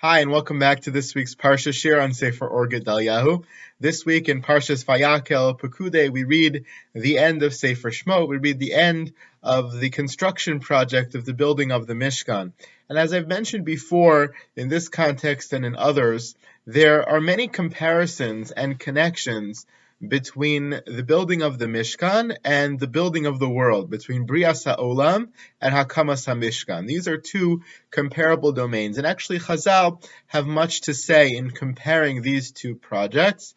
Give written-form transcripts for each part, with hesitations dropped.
Hi, and welcome back to this week's Parsha Shir on Sefer Or Gedalyahu. This week in Parshas Vayakhel, Pekudei, we read the end of Sefer Shmot. We read the end of the construction project of the building of the Mishkan. And as I've mentioned before, in this context and in others, there are many comparisons and connections between the building of the Mishkan and the building of the world, between Brias HaOlam and Hakamas HaMishkan. These are two comparable domains, and actually Chazal have much to say in comparing these two projects,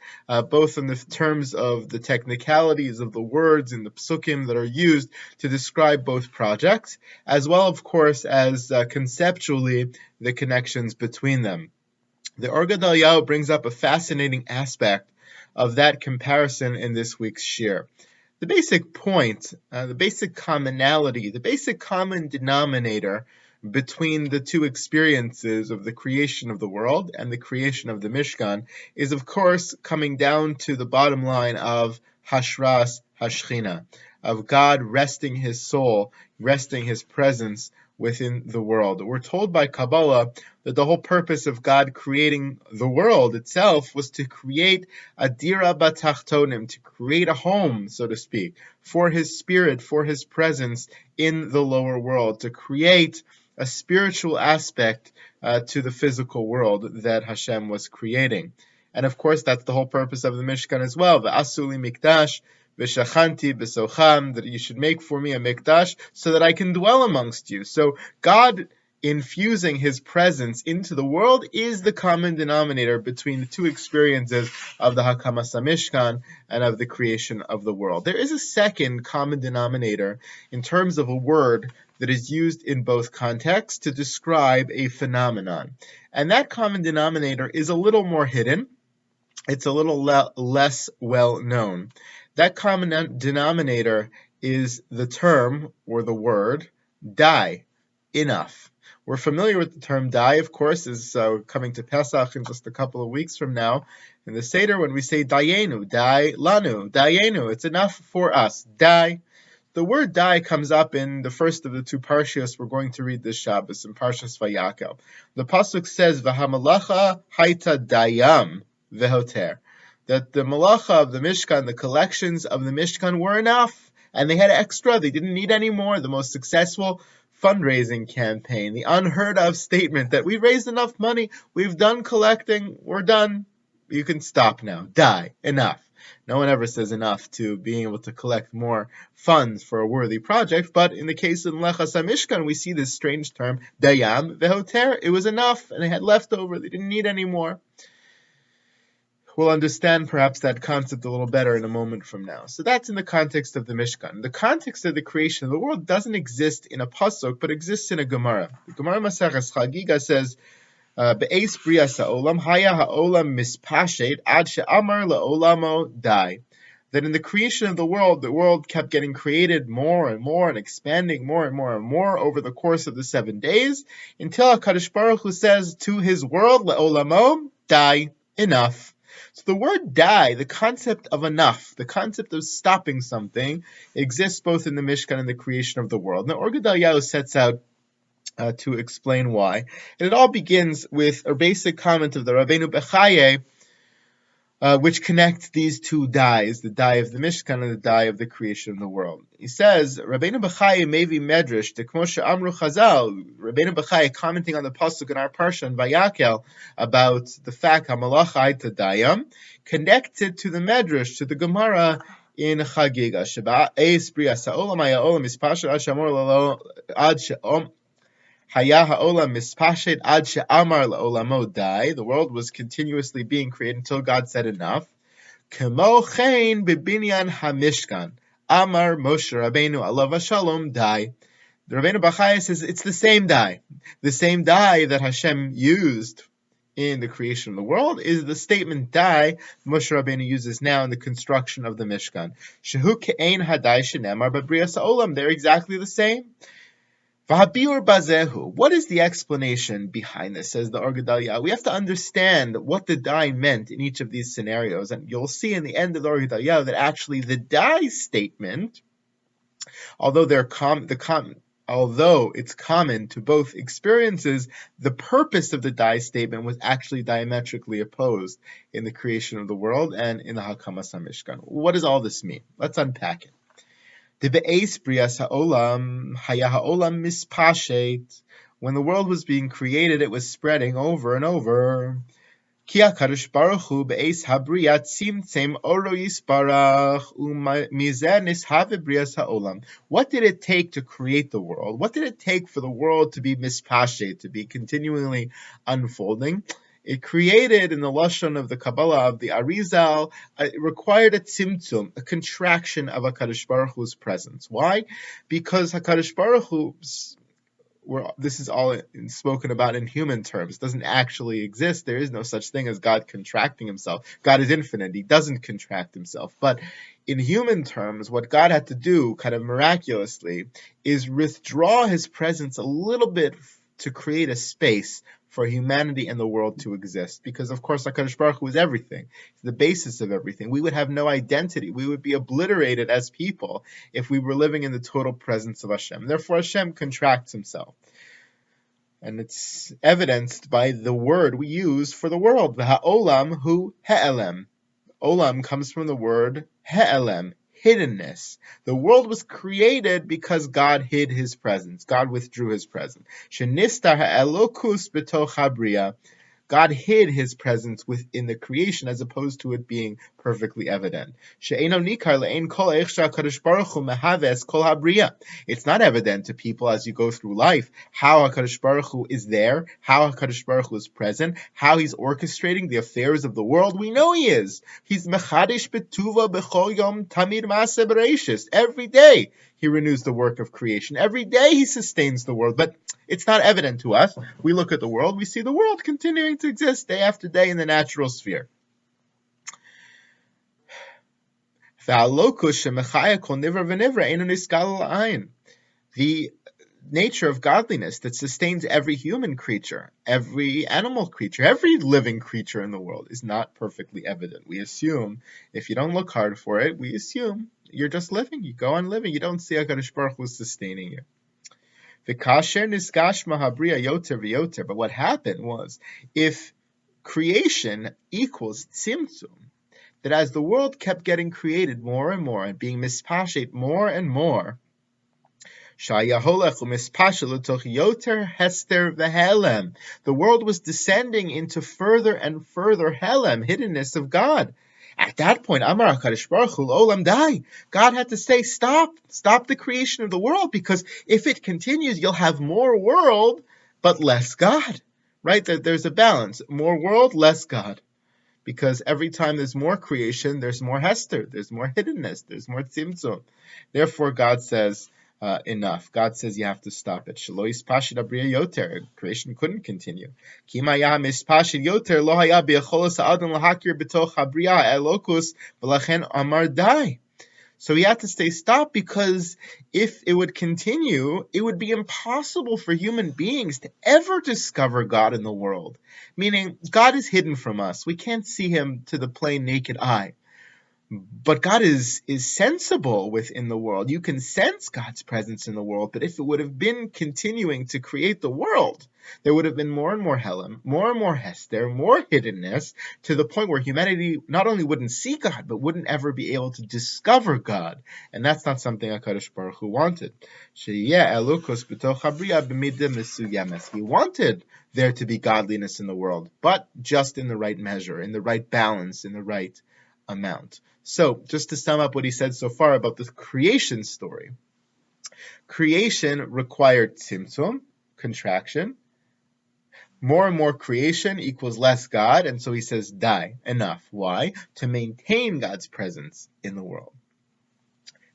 both in the terms of the technicalities of the words in the psukim that are used to describe both projects, as well, of course, as conceptually the connections between them. The Or Gedalyahu brings up a fascinating aspect of that comparison in this week's shir. The basic point, the basic commonality, the basic common denominator between the two experiences of the creation of the world and the creation of the Mishkan is, of course, coming down to the bottom line of Hashras Hashchina, of God resting His soul, resting His presence within the world. We're told by Kabbalah that the whole purpose of God creating the world itself was to create a dira batachtonim, to create a home, so to speak, for His Spirit, for His presence in the lower world, to create a spiritual aspect to the physical world that Hashem was creating. And of course, that's the whole purpose of the Mishkan as well. V'asuli mikdash, v'shachanti b'socham, that you should make for me a mikdash so that I can dwell amongst you. So God infusing His presence into the world is the common denominator between the two experiences of the Hakamas HaMishkan and of the creation of the world. There is a second common denominator in terms of a word that is used in both contexts to describe a phenomenon. And that common denominator is a little more hidden. It's a little less well known. That common denominator is the term or the word die, enough. We're familiar with the term die, of course, is coming to Pesach in just a couple of weeks from now. In the Seder, when we say dayenu, die lanu, dayenu, it's enough for us, die. The word die comes up in the first of the two parshios we're going to read this Shabbos, in Parshas Vayakhel. The pasuk says, "V'hamalacha haita dayam vehoter," that the malacha of the Mishkan, the collections of the Mishkan were enough, and they had extra, they didn't need any more. The most successful fundraising campaign, the unheard of statement that we've raised enough money, we've done collecting, we're done, you can stop now, die, enough. No one ever says enough to being able to collect more funds for a worthy project, but in the case of Melechas HaMishkan, we see this strange term, dayam vehoter, it was enough, and they had leftover, they didn't need any more. We'll understand perhaps that concept a little better in a moment from now. So that's in the context of the Mishkan. The context of the creation of the world doesn't exist in a pasuk, but exists in a Gemara. The Gemara Maseches Chagiga says, "Be'eis brias ha'olam haya ha'olam mispashet ad she'amar la'olamo die." That in the creation of the world kept getting created more and more and expanding more and more and more over the course of the 7 days, until HaKadosh Baruch Hu says to His world, la'olamo, die, enough. So the word die, the concept of enough, the concept of stopping something, exists both in the Mishkan and the creation of the world. Now, Or Gedalyahu sets out to explain why. And it all begins with a basic comment of the Rabbeinu Bechaye, which connects these two dies, the die of the Mishkan and the die of the creation of the world. He says, Rabbeinu Bechaye mevi medrash, the Kmoshe Amru Chazal, Rabbeinu Bechaye commenting on the pasuk in our parsha in Vayakhel about the fact Hamalacha Haita Dayam, connected to the medrash, to the Gemara in Chagiga. Sheba Eis Brias Ha'olam Haya Olam Mispashet Ad She'amar Lalo Ad She'om Haya ha'olam mispashet ad she'amar la'olamo dai. The world was continuously being created until God said enough. Kemo chen bebinyan hamishkan. Amar Moshe Rabbeinu alav hashalom dai. The Rabbeinu Bechaye says it's the same dai. The same dai that Hashem used in the creation of the world is the statement dai Moshe Rabbeinu uses now in the construction of the Mishkan. Shehu ke'ein hadai she'nemar b'brias ha'olam. They're exactly the same. What is the explanation behind this, says the Or Gedalyahu? We have to understand what the die meant in each of these scenarios, and you'll see in the end of the Or Gedalyahu that actually the die statement, although the although it's common to both experiences, the purpose of the Dai statement was actually diametrically opposed in the creation of the world and in the Hakamas HaMishkan. What does all this mean? Let's unpack it. When the world was being created, it was spreading over and over. What did it take to create the world? What did it take for the world to be mispashet, to be continually unfolding? It created, in the lashon of the Kabbalah of the Arizal, it required a tzimtzum, a contraction of HaKadosh Baruch Hu's presence. Why? Because HaKadosh Baruch Hu, this is all spoken about in human terms, doesn't actually exist. There is no such thing as God contracting himself. God is infinite. He doesn't contract himself. But in human terms, what God had to do, kind of miraculously, is withdraw his presence a little bit to create a space for humanity and the world to exist. Because, of course, HaKadosh Baruch Hu is everything. It's the basis of everything. We would have no identity. We would be obliterated as people if we were living in the total presence of Hashem. Therefore, Hashem contracts himself. And it's evidenced by the word we use for the world. Ha'olam hu he'elem. Olam comes from the word he'elem, hiddenness. The world was created because God hid his presence. God withdrew his presence. Shenistar ha'elokus b'toch habriya. God hid his presence within the creation as opposed to it being perfectly evident. It's not evident to people as you go through life how HaKadosh Baruch Hu is there, how HaKadosh Baruch Hu is present, how he's orchestrating the affairs of the world. We know he is. He's mechadish betuva b'chol yom tamid maaseh bereishis. Every day he renews the work of creation. Every day he sustains the world. But it's not evident to us. We look at the world, we see the world continuing to exist day after day in the natural sphere. The nature of godliness that sustains every human creature, every animal creature, every living creature in the world is not perfectly evident. We assume, if you don't look hard for it, we assume you're just living. You go on living. You don't see HaKadosh Baruch Hu sustaining you. But what happened was, if creation equals tzimtzum, that as the world kept getting created more and more and being mispashet more and more, the world was descending into further and further helem, hiddenness of God. At that point, Amar HaKadosh Baruch Hu Olam Dai. God had to say, stop the creation of the world, because if it continues, you'll have more world, but less God. Right? There's a balance. More world, less God. Because every time there's more creation, there's more hester, there's more hiddenness, there's more tzimtzum. Therefore, God says, enough. God says you have to stop it. Creation couldn't continue. So he had to say stop, because if it would continue, it would be impossible for human beings to ever discover God in the world. Meaning, God is hidden from us. We can't see him to the plain naked eye. But God is sensible within the world. You can sense God's presence in the world, but if it would have been continuing to create the world, there would have been more and more Helem, more and more Hester, more hiddenness, to the point where humanity not only wouldn't see God, but wouldn't ever be able to discover God. And that's not something HaKadosh Baruch Hu wanted. He wanted there to be godliness in the world, but just in the right measure, in the right balance, in the right amount. So, just to sum up what he said so far about the creation story. Creation required tzimtzum, contraction. More and more creation equals less God, and so he says, die, enough. Why? To maintain God's presence in the world.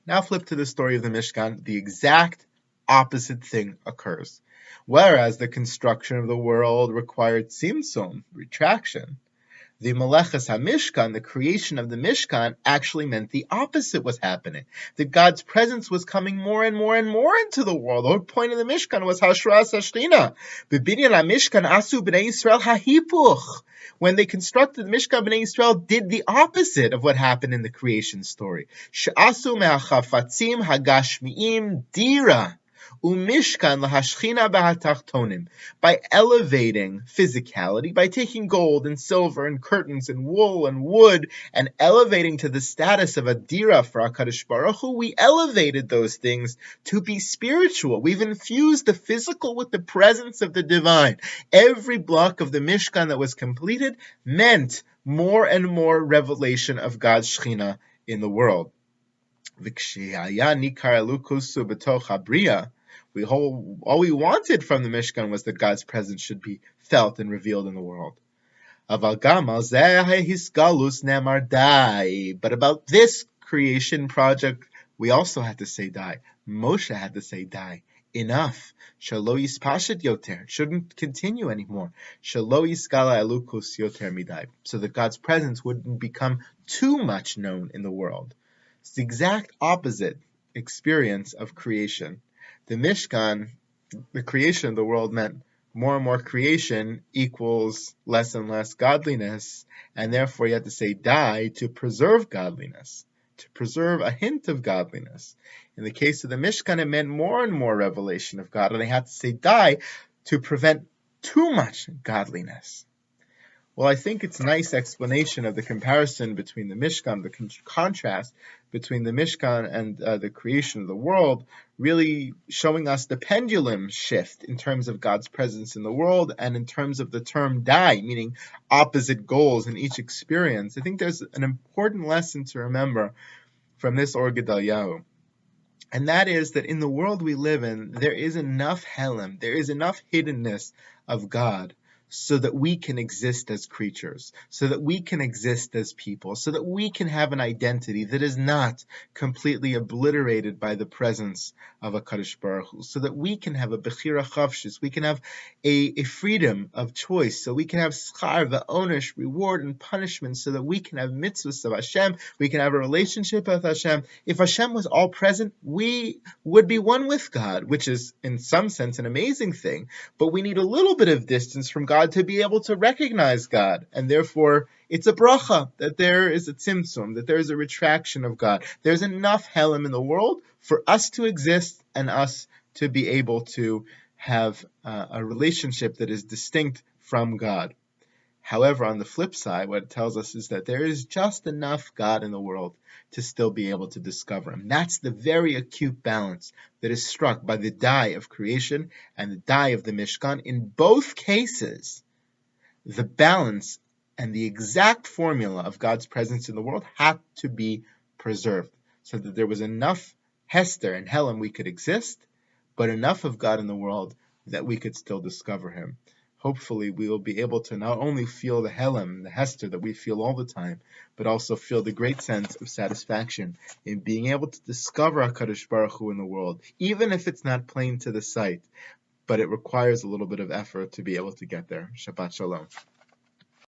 Now flip to the story of the Mishkan. The exact opposite thing occurs. Whereas the construction of the world required tzimtzum, retraction, the Meleches HaMishkan, the creation of the Mishkan, actually meant the opposite was happening. That God's presence was coming more and more and more into the world. The whole point of the Mishkan was Hashras Hashchina. B'binyan HaMishkan asu b'nei Yisrael hahipuch. When they constructed the Mishkan, B'nai Yisrael did the opposite of what happened in the creation story. She'asu me'achafatzim hagashmiim dira. Umishkan lahashchina b'hatachtonim, by elevating physicality, by taking gold and silver and curtains and wool and wood and elevating to the status of a dira for HaKadosh Baruch Hu, we elevated those things to be spiritual. We've infused the physical with the presence of the divine. Every block of the Mishkan that was completed meant more and more revelation of God's Shekhinah in the world. All we wanted from the Mishkan was that God's presence should be felt and revealed in the world. But about this creation project, we also had to say die. Moshe had to say die. Enough. Shelo yispashet yoter. It shouldn't continue anymore. Shelo yiskala elukus yoter midai. So that God's presence wouldn't become too much known in the world. It's the exact opposite experience of creation. The Mishkan, the creation of the world, meant more and more creation equals less and less godliness, and therefore you have to say die to preserve godliness, to preserve a hint of godliness. In the case of the Mishkan, it meant more and more revelation of God, and they had to say die to prevent too much godliness. Well, I think it's a nice explanation of the comparison between the Mishkan, the contrast between the Mishkan and the creation of the world, really showing us the pendulum shift in terms of God's presence in the world and in terms of the term die, meaning opposite goals in each experience. I think there's an important lesson to remember from this Or Gedalyahu. And that is that in the world we live in, there is enough helem, there is enough hiddenness of God, so that we can exist as creatures, so that we can exist as people, so that we can have an identity that is not completely obliterated by the presence of HaKadosh Baruch Hu, so that we can have a bechira chavshis, we can have a freedom of choice, so we can have schar, va'onish, reward and punishment, so that we can have mitzvahs of Hashem, we can have a relationship with Hashem. If Hashem was all present, we would be one with God, which is in some sense an amazing thing, but we need a little bit of distance from God to be able to recognize God, and therefore it's a bracha that there is a tzimtzum, that there is a retraction of God. There's enough helem in the world for us to exist and us to be able to have a relationship that is distinct from God. However, on the flip side, what it tells us is that there is just enough God in the world to still be able to discover Him. That's the very acute balance that is struck by the die of creation and the die of the Mishkan. In both cases, the balance and the exact formula of God's presence in the world had to be preserved, so that there was enough Hester and Helem we could exist, but enough of God in the world that we could still discover Him. Hopefully we will be able to not only feel the Helem, the Hester that we feel all the time, but also feel the great sense of satisfaction in being able to discover HaKadosh Baruch Hu in the world, even if it's not plain to the sight, but it requires a little bit of effort to be able to get there. Shabbat Shalom.